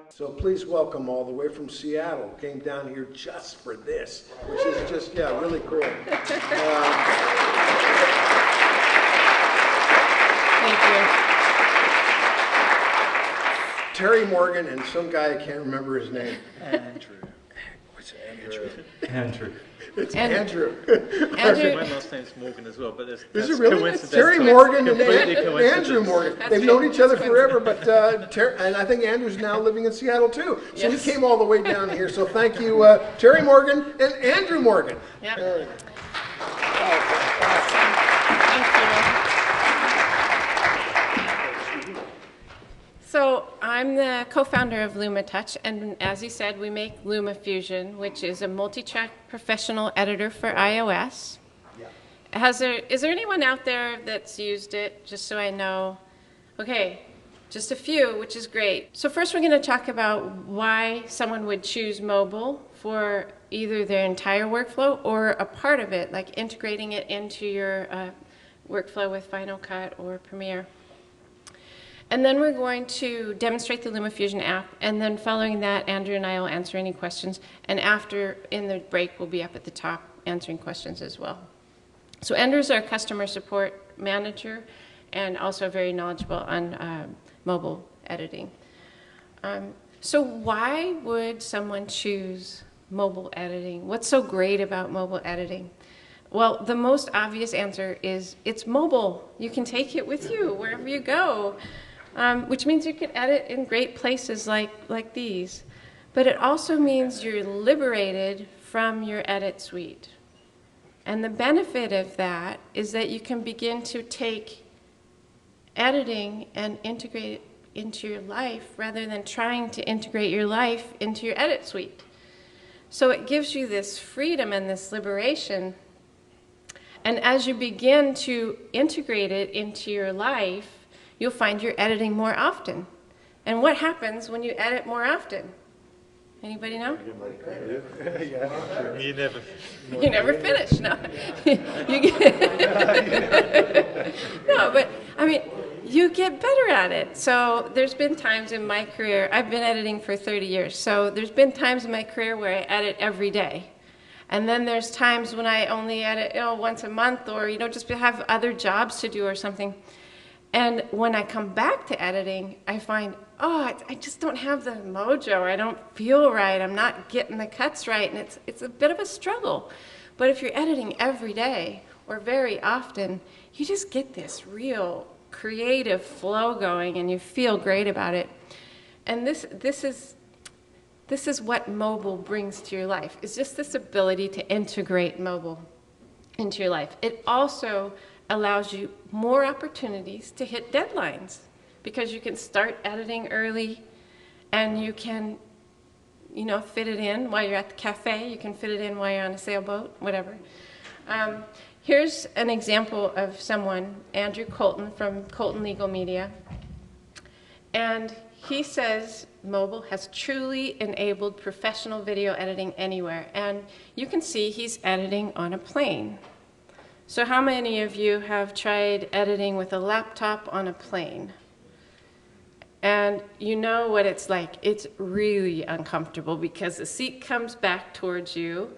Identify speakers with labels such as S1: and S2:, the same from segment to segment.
S1: So please welcome all the way from Seattle, came down here just for this, which is just, yeah, really cool.
S2: Thank you.
S1: Terri Morgan and some guy, I can't remember his name.
S3: Andrew.
S1: What's Andrew?
S3: Andrew.
S1: It's Andrew.
S3: Actually, my last name's Morgan as well, but that's
S1: Is it really?
S3: coincidental.
S1: Terri Morgan and
S3: Completely
S1: Andrew Morgan. They've known each other forever, but and I think Andrew's now living in Seattle too. So
S2: Yes.
S1: he came all the way down here. So thank you, Terri Morgan and Andrew Morgan.
S2: Yeah.
S1: Thank
S2: you. So I'm the co-founder of LumaTouch, and as you said, we make LumaFusion, which is a multi-track professional editor for iOS. Yeah. Is there anyone out there that's used it, just so I know? Okay, just a few, which is great. So first we're going to talk about why someone would choose mobile for either their entire workflow or a part of it, like integrating it into your workflow with Final Cut or Premiere. And then we're going to demonstrate the LumaFusion app, and then following that, Andrew and I will answer any questions, and after, in the break, we'll be up at the top answering questions as well. So Andrew's our customer support manager, and also very knowledgeable on mobile editing. So why would someone choose mobile editing? What's so great about mobile editing? Well, the most obvious answer is it's mobile. You can take it with you wherever you go. Which means you can edit in great places like these. But it also means you're liberated from your edit suite. And the benefit of that is that you can begin to take editing and integrate it into your life rather than trying to integrate your life into your edit suite. So it gives you this freedom and this liberation. And as you begin to integrate it into your life, you'll find you're editing more often. And what happens when you edit more often? Anybody know?
S3: You never.
S2: You never finish, no. No, but I mean, you get better at it. So there's been times in my career, I've been editing for 30 years, so there's been times in my career where I edit every day. And then there's times when I only edit, once a month, or just have other jobs to do or something. And when I come back to editing, I find, I just don't have the mojo, I don't feel right, I'm not getting the cuts right, and it's a bit of a struggle. But if you're editing every day or very often, you just get this real creative flow going and you feel great about it. And this is what mobile brings to your life. It's just this ability to integrate mobile into your life. It also allows you more opportunities to hit deadlines because you can start editing early and you can, fit it in while you're at the cafe, you can fit it in while you're on a sailboat, whatever. Here's an example of someone, Andrew Colton from Colton Legal Media, and he says mobile has truly enabled professional video editing anywhere, and you can see he's editing on a plane. So how many of you have tried editing with a laptop on a plane? And you know what it's like. It's really uncomfortable because the seat comes back towards you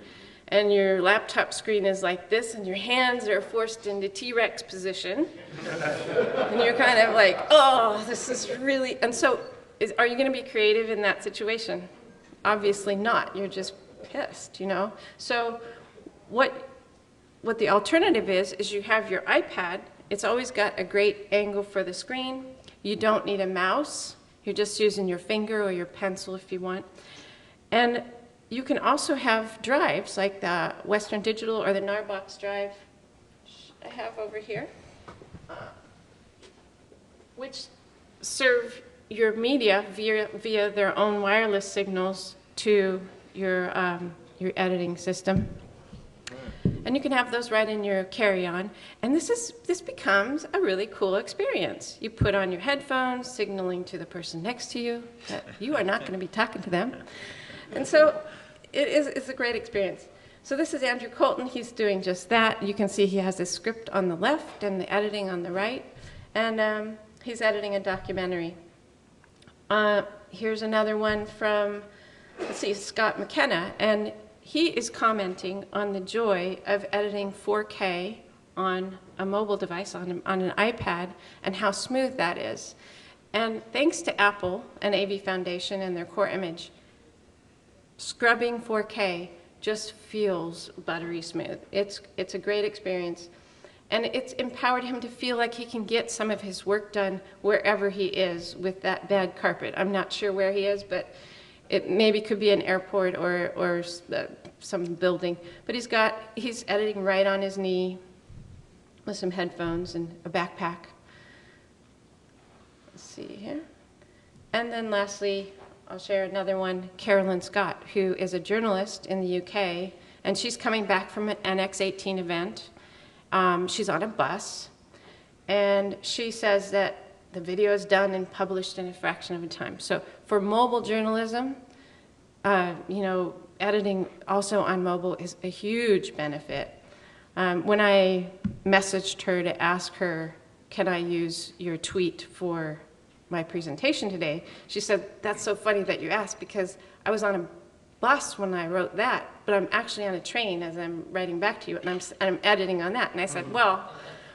S2: and your laptop screen is like this and your hands are forced into T-Rex position. And you're kind of like, oh, this is really... And so are you going to be creative in that situation? Obviously not. You're just pissed, So what the alternative is you have your iPad. It's always got a great angle for the screen. You don't need a mouse. You're just using your finger or your pencil if you want. And you can also have drives like the Western Digital or the Narbox drive, which I have over here, which serve your media via their own wireless signals to your editing system. And you can have those right in your carry-on. And this becomes a really cool experience. You put on your headphones, signaling to the person next to you that you are not going to be talking to them. And so it's a great experience. So this is Andrew Colton. He's doing just that. You can see he has his script on the left and the editing on the right. And he's editing a documentary. Here's another one from, let's see, Scott McKenna. And he is commenting on the joy of editing 4K on a mobile device, on an iPad, and how smooth that is. And thanks to Apple and AV Foundation and their core image, scrubbing 4K just feels buttery smooth. It's a great experience. And it's empowered him to feel like he can get some of his work done wherever he is with that bad carpet. I'm not sure where he is, but it maybe could be an airport or some building. But he's editing right on his knee with some headphones and a backpack. Let's see here. And then lastly, I'll share another one, Carolyn Scott, who is a journalist in the UK, and she's coming back from an NX18 event. She's on a bus, and she says that the video is done and published in a fraction of a time. So for mobile journalism, editing also on mobile is a huge benefit. When I messaged her to ask her, can I use your tweet for my presentation today, she said, that's so funny that you asked, because I was on a bus when I wrote that, but I'm actually on a train as I'm writing back to you, and I'm editing on that. And I said, well,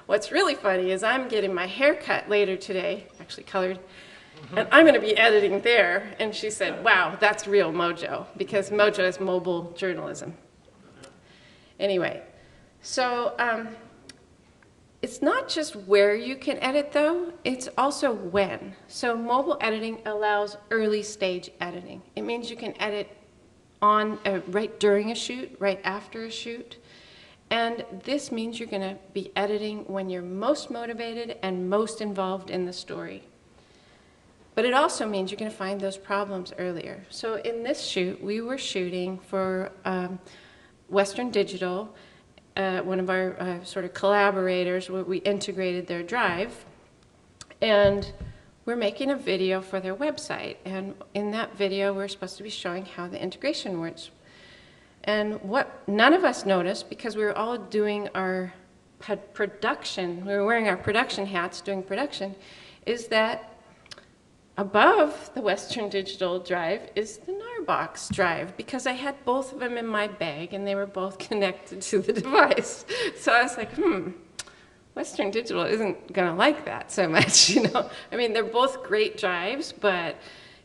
S2: what's really funny is I'm getting my hair cut later today, actually colored, and I'm going to be editing there. And she said, wow, that's real mojo, because mojo is mobile journalism. Anyway, so it's not just where you can edit, though, it's also when. So mobile editing allows early stage editing. It means you can edit on right during a shoot, right after a shoot. And this means you're going to be editing when you're most motivated and most involved in the story. But it also means you're going to find those problems earlier. So in this shoot, we were shooting for Western Digital, one of our sort of collaborators. We integrated their drive, and we're making a video for their website. And in that video, we're supposed to be showing how the integration works. And what none of us noticed, because we were all doing our production, we were wearing our production hats doing production, is that above the Western Digital drive is the Narbox drive, because I had both of them in my bag and they were both connected to the device. So I was like, Western Digital isn't going to like that so much, you know. I mean, they're both great drives, but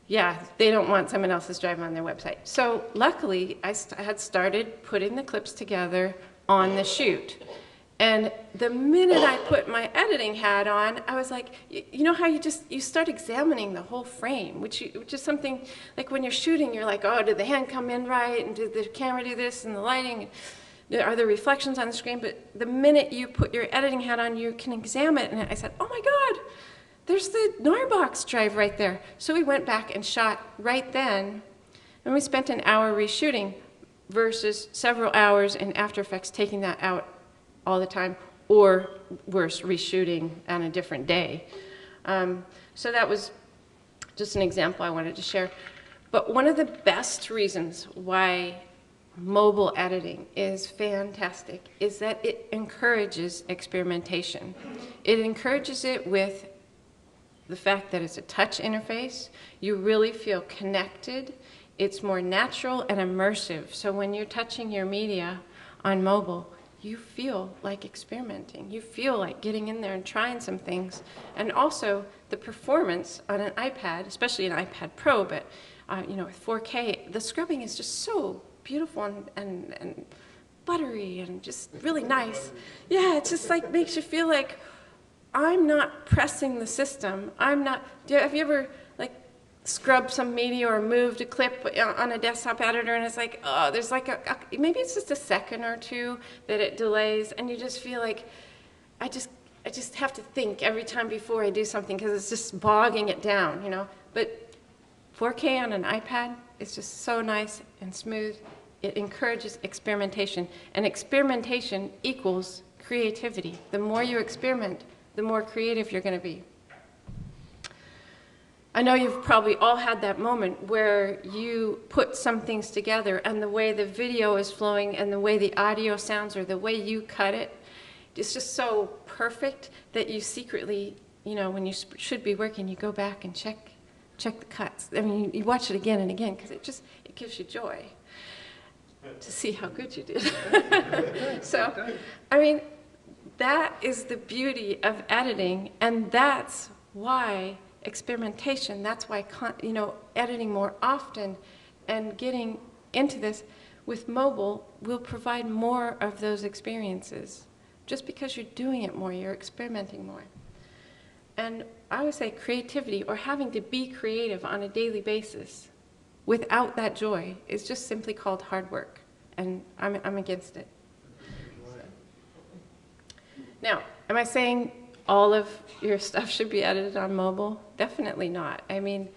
S2: yeah, they don't want someone else's drive on their website. So luckily, I had started putting the clips together on the shoot. And the minute I put my editing hat on, I was like, you know how you start examining the whole frame, which is something, like when you're shooting, you're like, oh, did the hand come in right? And did the camera do this? And the lighting? Are there reflections on the screen? But the minute you put your editing hat on, you can examine it. And I said, oh my God, there's the Narbox drive right there. So we went back and shot right then. And we spent an hour reshooting versus several hours in After Effects taking that out all the time, or worse, reshooting on a different day. So that was just an example I wanted to share. But one of the best reasons why mobile editing is fantastic is that it encourages experimentation. It encourages it with the fact that it's a touch interface. You really feel connected. It's more natural and immersive. So when you're touching your media on mobile, you feel like experimenting. You feel like getting in there and trying some things. And also the performance on an iPad, especially an iPad Pro, but with 4K, the scrubbing is just so beautiful and buttery and just really nice. Yeah, it just like makes you feel like I'm not pressing the system. Have you ever like scrubbed some media or moved a clip on a desktop editor and it's like, oh, there's like maybe it's just a second or two that it delays, and you just feel like I just have to think every time before I do something because it's just bogging it down, you know. But 4K on an iPad is just so nice and smooth. It encourages experimentation, and experimentation equals creativity. The more you experiment, the more creative you're going to be. I know you've probably all had that moment where you put some things together and the way the video is flowing and the way the audio sounds or the way you cut it, it's just so perfect that you secretly, you know, when you should be working, you go back and check the cuts. I mean, you watch it again and again because it gives you joy to see how good you did. So, I mean, that is the beauty of editing, and that's why experimentation, that's why, you know, editing more often and getting into this with mobile will provide more of those experiences. Just because you're doing it more, you're experimenting more. And I would say creativity, or having to be creative on a daily basis without that joy, is just simply called hard work. And I'm against it. Now, am I saying all of your stuff should be edited on mobile? Definitely not. I mean,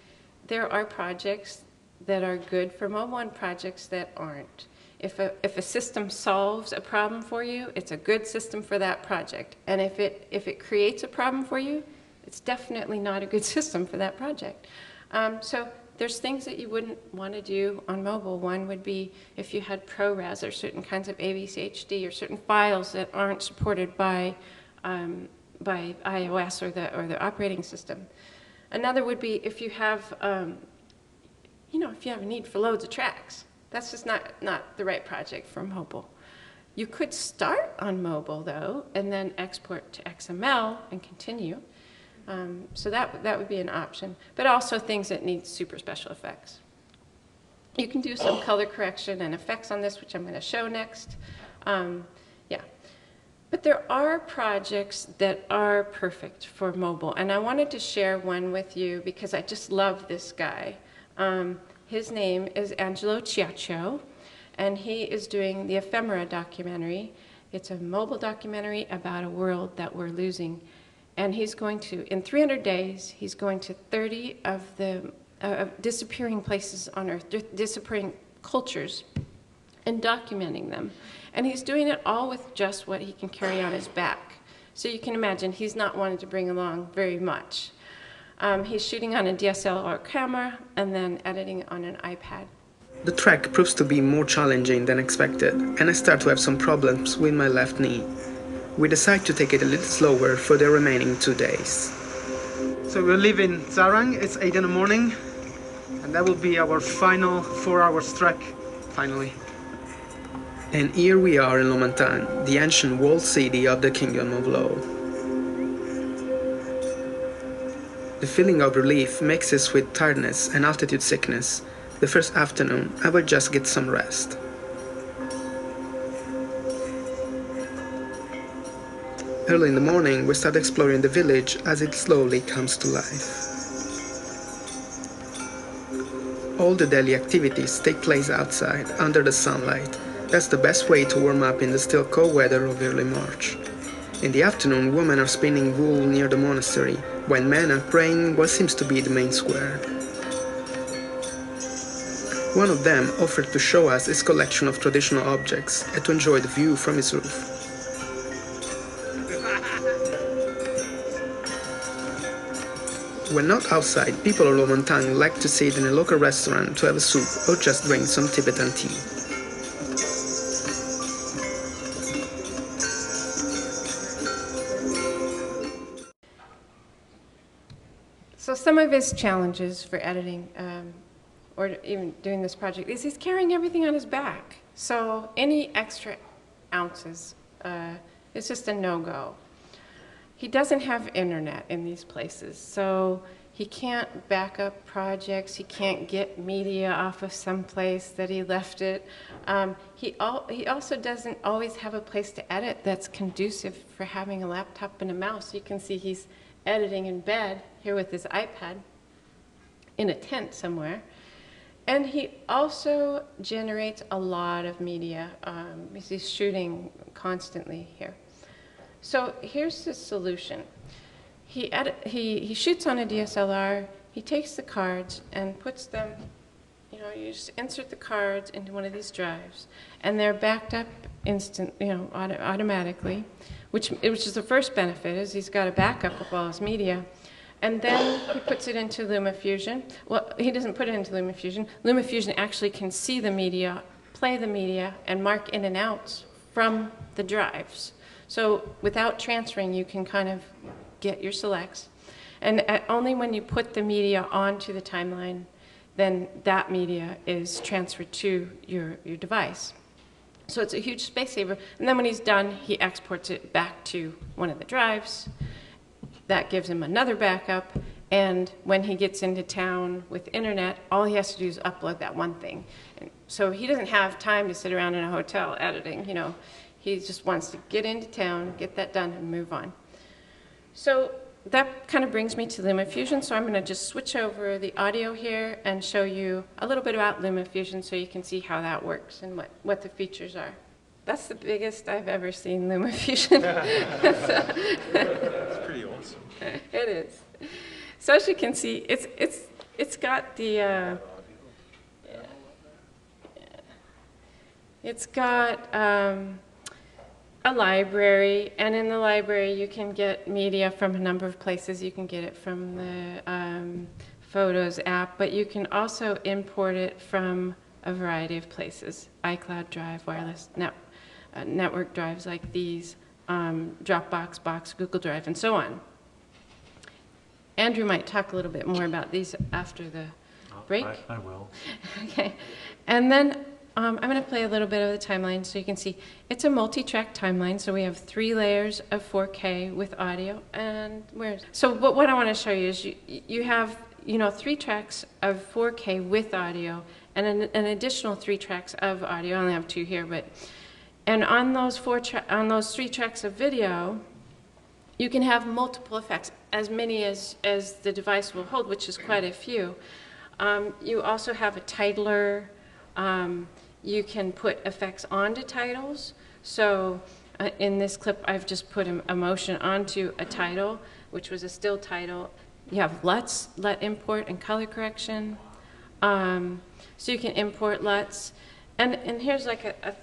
S2: there are projects that are good for mobile and projects that aren't. If a system solves a problem for you, it's a good system for that project. And if it creates a problem for you, it's definitely not a good system for that project. So there's things that you wouldn't want to do on mobile. One would be if you had ProRes or certain kinds of AVCHD or certain files that aren't supported by iOS or the operating system. Another would be if you have, you know, if you have a need for loads of tracks. That's just not the right project for mobile. You could start on mobile though, and then export to XML and continue. So that would be an option, but also things that need super special effects. You can do some color correction and effects on this, which I'm going to show next. Yeah, but there are projects that are perfect for mobile, and I wanted to share one with you because I just love this guy. His name is Angelo Ciaccio, and he is doing the Ephemera documentary. It's a mobile documentary about a world that we're losing. And he's going to, in 300 days, he's going to 30 of the disappearing places on Earth, disappearing cultures, and documenting them. And he's doing it all with just what he can carry on his back. So you can imagine he's not wanting to bring along very much. He's shooting on a DSLR camera and then editing on an iPad.
S4: The trek proves to be more challenging than expected, and I start to have some problems with my left knee. We decide to take it a little slower for the remaining 2 days. So we'll leave in Zarang, it's 8 in the morning, and that will be our final 4-hour trek, finally. And here we are in Lomantan, the ancient walled city of the Kingdom of Lo. The feeling of relief mixes with tiredness and altitude sickness. The first afternoon, I will just get some rest. Early in the morning, we start exploring the village as it slowly comes to life. All the daily activities take place outside, under the sunlight. That's the best way to warm up in the still cold weather of early March. In the afternoon, women are spinning wool near the monastery, while men are praying what seems to be the main square. One of them offered to show us his collection of traditional objects and to enjoy the view from his roof. When not outside, people of Lomantan like to sit in a local restaurant to have a soup or just drink some Tibetan tea.
S2: So some of his challenges for editing, or even doing this project, is he's carrying everything on his back. So any extra ounces is just a no-go. He doesn't have internet in these places, so he can't back up projects, he can't get media off of some place that he left it. He also doesn't always have a place to edit that's conducive for having a laptop and a mouse. You can see he's editing in bed here with his iPad in a tent somewhere. And he also generates a lot of media. He's shooting constantly here. So here's the solution. He shoots on a DSLR, he takes the cards and puts them, you know, you just insert the cards into one of these drives, and they're backed up automatically, which is the first benefit, is he's got a backup of all his media. And then he puts it into LumaFusion. Well, he doesn't put it into LumaFusion. LumaFusion actually can see the media, play the media, and mark in and outs from the drives. So without transferring, you can kind of get your selects. And only when you put the media onto the timeline, then that media is transferred to your device. So it's a huge space saver. And then when he's done, he exports it back to one of the drives. That gives him another backup. And when he gets into town with internet, all he has to do is upload that one thing. And so he doesn't have time to sit around in a hotel editing, you know. He just wants to get into town, get that done, and move on. So that kind of brings me to LumaFusion. So I'm going to just switch over the audio here and show you a little bit about LumaFusion so you can see how that works and what the features are. That's the biggest I've ever seen LumaFusion.
S3: It's pretty awesome.
S2: It is. So as you can see, it's got the it's got a library, and in the library you can get media from a number of places. You can get it from the Photos app, but you can also import it from a variety of places: iCloud Drive, wireless network drives like these, Dropbox, Box, Google Drive, and so on. Andrew might talk a little bit more about these after the break.
S3: I will.
S2: Okay, and then I'm going to play a little bit of the timeline so you can see. It's a multi-track timeline, so we have 3 layers of 4K with audio. And what I want to show you is you have 3 tracks of 4K with audio and an additional 3 tracks of audio. I only have 2 here, and on those 3 tracks of video, you can have multiple effects, as many as the device will hold, which is quite a few. You also have a titler. You can put effects onto titles. So in this clip, I've just put a motion onto a title, which was a still title. You have LUTs, LUT import and color correction. So you can import LUTs. And here's like a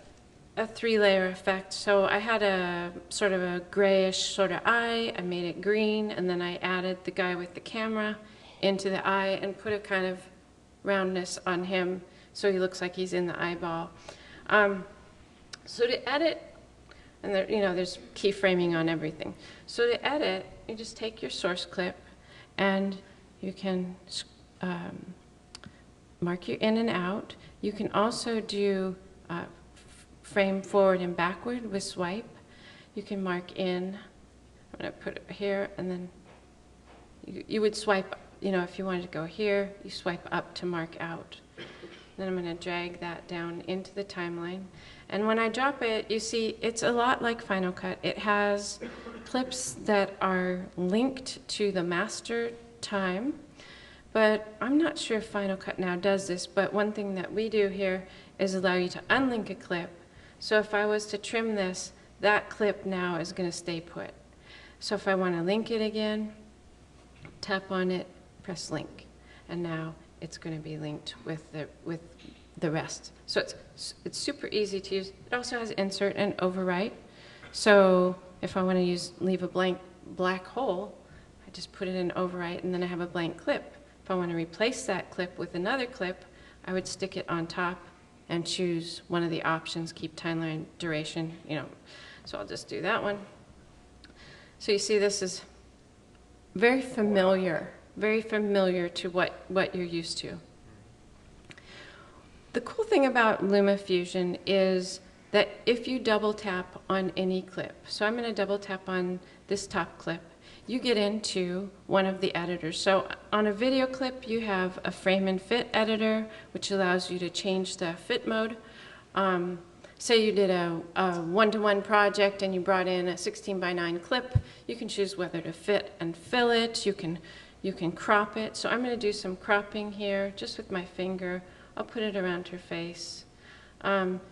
S2: 3-layer effect. So I had a sort of a grayish sort of eye. I made it green, and then I added the guy with the camera into the eye and put a kind of roundness on him so he looks like he's in the eyeball. So to edit, and there's keyframing on everything. So to edit, you just take your source clip and you can mark your in and out. You can also do frame forward and backward with swipe. You can mark in. I'm going to put it here, and then you would swipe, if you wanted to go here, you swipe up to mark out. Then I'm going to drag that down into the timeline. And when I drop it, you see it's a lot like Final Cut. It has clips that are linked to the master time, but I'm not sure if Final Cut now does this, but one thing that we do here is allow you to unlink a clip. So if I was to trim this, that clip now is going to stay put. So if I want to link it again, tap on it, press link, and now it's going to be linked with the rest. So it's super easy to use. It also has insert and overwrite. So if I want to leave a blank black hole, I just put it in overwrite, and then I have a blank clip. If I want to replace that clip with another clip, I would stick it on top and choose one of the options, keep timeline duration, So I'll just do that one. So you see this is very familiar to what you're used to. The cool thing about LumaFusion is that if you double tap on any clip, so I'm going to double tap on this top clip, you get into one of the editors. So on a video clip, you have a frame and fit editor, which allows you to change the fit mode. Say you did a one-to-one project and you brought in a 16:9 clip, you can choose whether to fit and fill it. You can crop it. So I'm going to do some cropping here just with my finger. I'll put it around her face.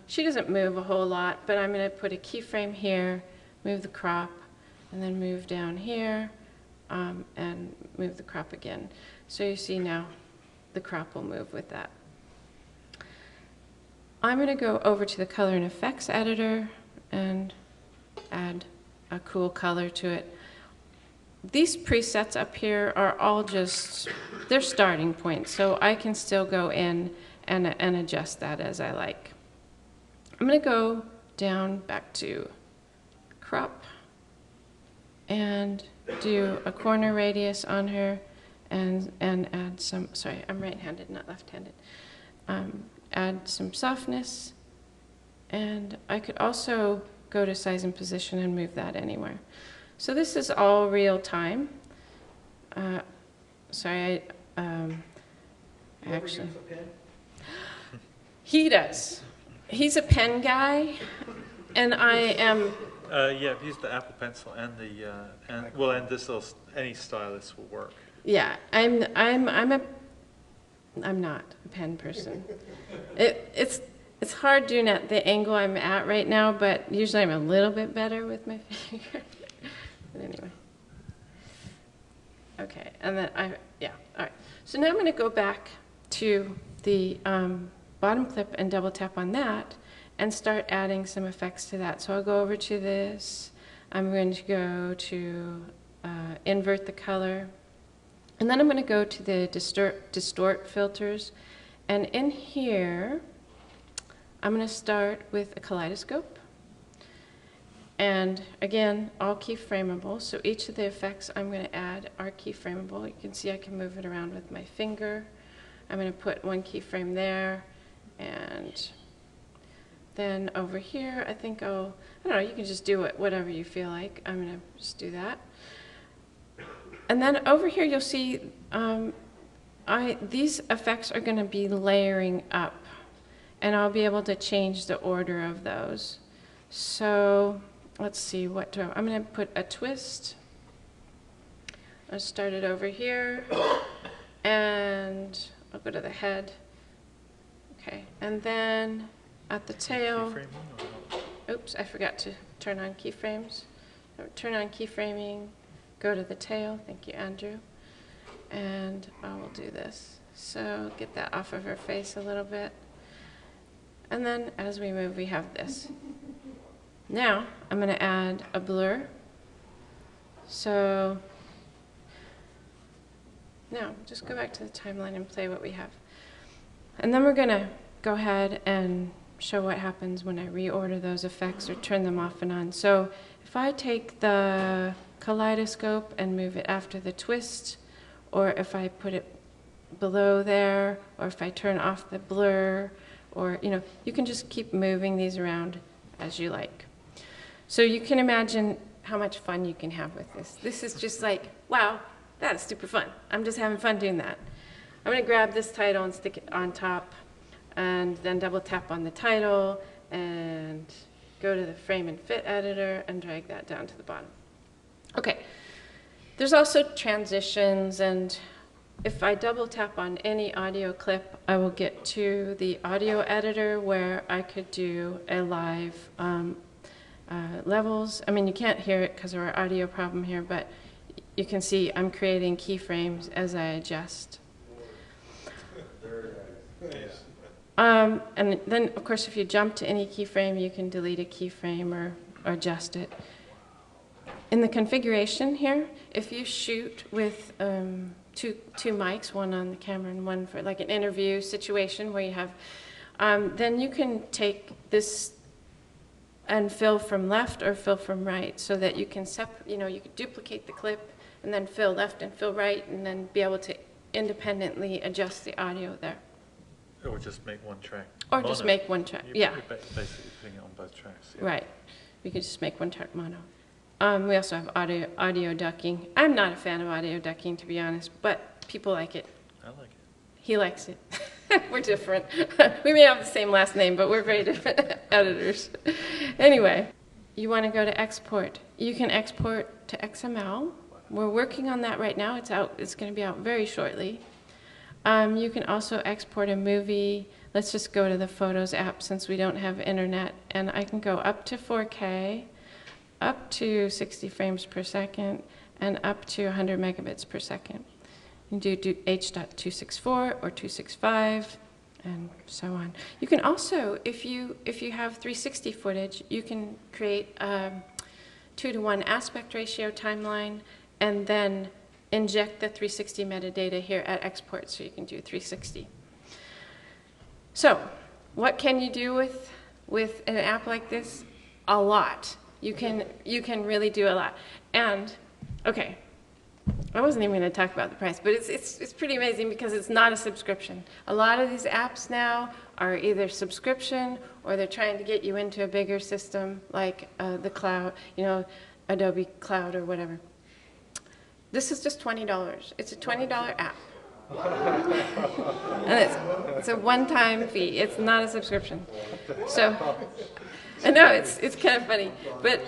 S2: She doesn't move a whole lot, but I'm going to put a keyframe here, move the crop, and then move down here, and move the crop again. So you see now the crop will move with that. I'm going to go over to the color and effects editor and add a cool color to it. these presets up here are all just, they're starting points, so I can still go in and adjust that as I like. I'm going to go down back to crop and do a corner radius on her and add some, sorry, I'm right-handed, not left-handed. Add some softness, and I could also go to size and position and move that anywhere. So this is all real time. Sorry, I actually. He does. He's a pen guy, and I am.
S3: Yeah, I've used the Apple Pencil and the and this little any stylus will work.
S2: Yeah, I'm not a pen person. It's hard doing at the angle I'm at right now, but usually I'm a little bit better with my finger. But anyway. Okay, and then all right. So now I'm going to go back to the bottom clip and double tap on that and start adding some effects to that. So I'll go over to this. I'm going to go to invert the color. And then I'm going to go to the distort filters. And in here, I'm going to start with a kaleidoscope. And again, all keyframeable. So each of the effects I'm going to add are keyframeable. You can see I can move it around with my finger. I'm going to put one keyframe there. And then over here, I think I don't know, you can just do it whatever you feel like. I'm going to just do that. And then over here, you'll see these effects are going to be layering up. And I'll be able to change the order of those. So let's see, I'm going to put a twist. I'll start it over here. And I'll go to the head. Okay, and then at the tail. Oops, I forgot to turn on keyframes. Turn on keyframing. Go to the tail, thank you, Andrew. And I will do this. So get that off of her face a little bit. And then as we move, we have this. Now, I'm going to add a blur. So now, just go back to the timeline and play what we have. And then we're going to go ahead and show what happens when I reorder those effects or turn them off and on. So if I take the kaleidoscope and move it after the twist, or if I put it below there, or if I turn off the blur, or you can just keep moving these around as you like. So you can imagine how much fun you can have with this. This is just like, wow, that is super fun. I'm just having fun doing that. I'm going to grab this title and stick it on top, and then double tap on the title and go to the frame and fit editor and drag that down to the bottom. Okay, there's also transitions, and if I double tap on any audio clip, I will get to the audio editor where I could do a live levels. I mean, you can't hear it because of our audio problem here, but you can see I'm creating keyframes as I adjust. And then, of course, if you jump to any keyframe, you can delete a keyframe or adjust it. In the configuration here, if you shoot with two mics, one on the camera and one for like an interview situation where you have, then you can take this and fill from left or fill from right, so that you can you could duplicate the clip and then fill left and fill right, and then be able to independently adjust the audio there.
S3: Or just make one track.
S2: Or just make one track, yeah.
S3: You're basically putting it on both tracks. Yeah.
S2: Right. We could just make one track mono. We also have audio ducking. I'm not a fan of audio ducking, to be honest, but people like it.
S3: I like it.
S2: He likes it. We're different. We may have the same last name, but we're very different editors. Anyway, you want to go to export. You can export to XML. We're working on that right now. It's out. It's going to be out very shortly. You can also export a movie. Let's just go to the Photos app since we don't have internet. And I can go up to 4K, up to 60 frames per second, and up to 100 megabits per second. You can do H.264 or 265, and so on. You can also, if you have 360 footage, you can create a 2:1 aspect ratio timeline and then inject the 360 metadata here at export so you can do 360. So what can you do with an app like this? A lot. You can really do a lot. And okay, I wasn't even going to talk about the price, but it's pretty amazing because it's not a subscription. A lot of these apps now are either subscription or they're trying to get you into a bigger system like the cloud, you know, Adobe Cloud or whatever. This is just $20. It's a $20 app. And it's a one-time fee. It's not a subscription. So I know it's kind of funny, but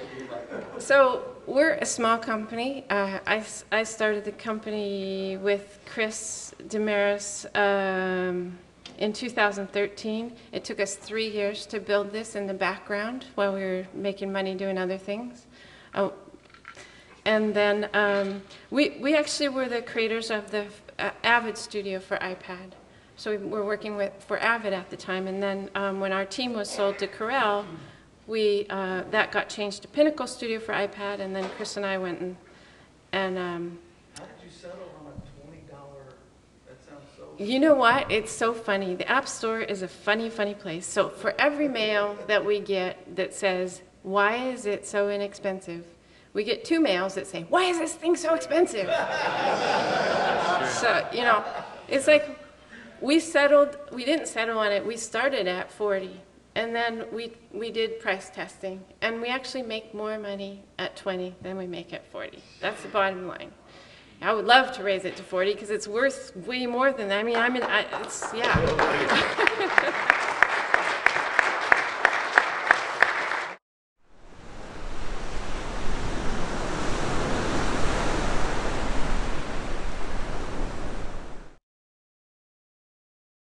S2: so we're a small company. I started the company with Chris Damaris in 2013. It took us 3 years to build this in the background while we were making money doing other things. And then we actually were the creators of the Avid Studio for iPad. So we were working for Avid at the time. And then when our team was sold to Corel, that got changed to Pinnacle Studio for iPad. And then Chris and I went and
S5: how did you settle on a $20? That sounds so...
S2: You know what? It's so funny. The App Store is a funny, funny place. So for every mail that we get that says, why is it so inexpensive? We get 2 mails that say, why is this thing so expensive? So, you know, it's like we didn't settle on it. We started at 40. And then we did price testing. And we actually make more money at 20 than we make at 40. That's the bottom line. I would love to raise it to 40 because it's worth way more than that. I mean, it's, yeah.